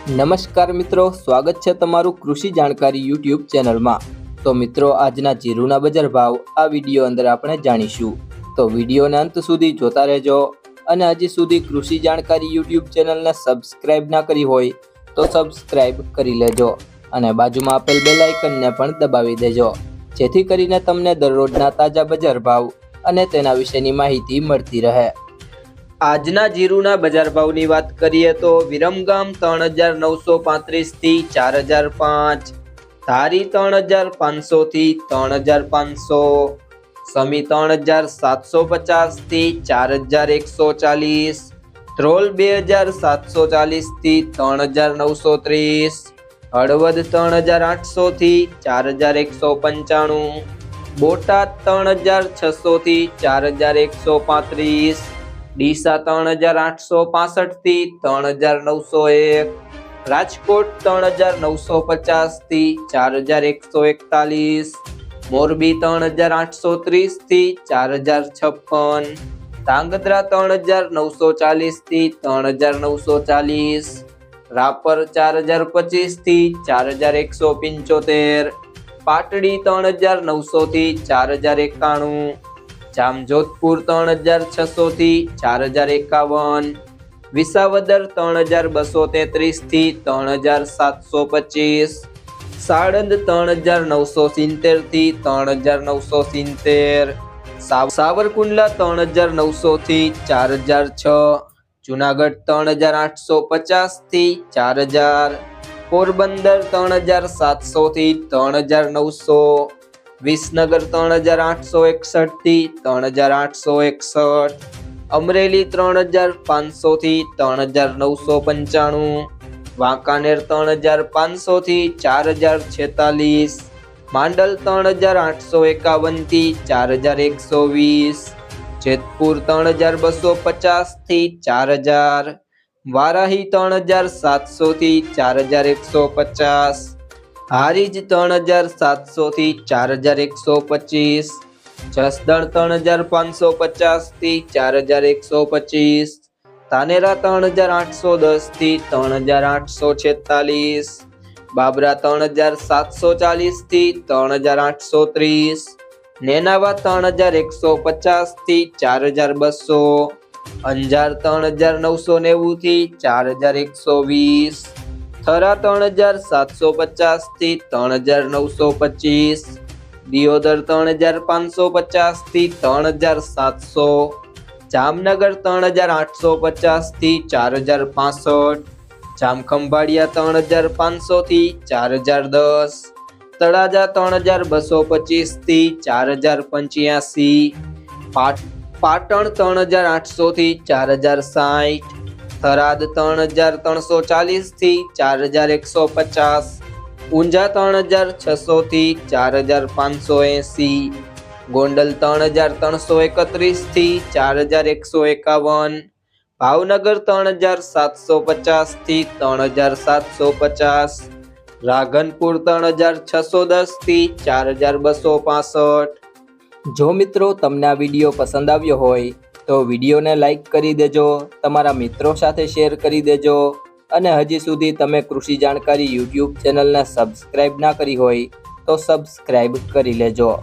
નમસ્કાર મિત્રો, સ્વાગત છે તમારું કૃષિ જાણકારી યુટ્યુબ ચેનલમાં। તો મિત્રો, આજના જીરુના બજાર ભાવ આ વિડીયો અંદર આપણે જાણીશું, તો વિડીયોને અંત સુધી જોતા રહેજો। અને હજી સુધી કૃષિ જાણકારી યુટ્યુબ ચેનલને સબસ્ક્રાઇબ ના કરી હોય તો સબસ્ક્રાઇબ કરી લેજો અને બાજુમાં આપેલ બેલ આઇકનને પણ દબાવી દેજો, જેથી કરીને તમને દરરોજના તાજા બજાર ભાવ અને તેના વિશેની માહિતી મળતી રહે। આજના જીરુના બજાર ભાવની વાત કરીએ તો વિરમગામ 3935 થી 4005, ધારી 3500 થી 3500, સમી 3750 થી 4140, ધ્રોલ 2740 થી 3930, હળવદ 3800 થી 4195, બોટાદ 3600 થી 4135, ડીસા 3865 થી 3901, રાજકોટ 3950 થી 4141, મોરબી 3830 થી 4056, ધાંગધ્રા 3940 થી 3940, રાપર 4025 થી 4175, પાટડી 3900 થી 4091, જામજોધપુર 3600 થી 4051, વિસાવદર 3233 થી 3725, સાણંદ 3970 થી 3970, સાવરકુંડલા 3900 થી 4006, જુનાગઢ 3850 થી 4000, પોરબંદર 3700 થી 3900, વિસનગર 3861 થી 3861, અમરેલી 3500 થી 3995, વાંકાનેર 3500 થી 4046, માંડલ 3851 થી 4120, જેતપુર 3250 થી 4000, વારાહી 3700 થી 4150, હારીજ 3700 થી 4125, જસદણ 3550 થી 4125, ધાનેરા 3810 થી 3846, બાબરા 3740 થી 3830, નેનાવા 3150 થી 4200, અંજાર 3990 થી 4120, થરા 3750 થી 3925, દિયોદર 3550 થી 3700, જામનગર 3850 થી 4065, જામખંભાળિયા 3500 થી 4010, તળાજા 3225 થી 4085, પાટણ 3800 થી 4060, થરાદ 3340 થી 4150, ઊંઝા 3600 થી 4580, ગોંડલ 3331 થી 4151, ભાવનગર 3750 થી 3750, રાધનપુર 3610 થી 4265। જો મિત્રો, તમને આ વિડીયો પસંદ આવ્યો હોય તો વિડીયોને લાઈક કરી દેજો, તમારા મિત્રો સાથે શેર કરી દેજો અને હજી સુધી તમે કૃષિ જાણકારી યુટ્યુબ ચેનલને સબસ્ક્રાઇબ ના કરી હોય તો સબસ્ક્રાઇબ કરી લેજો।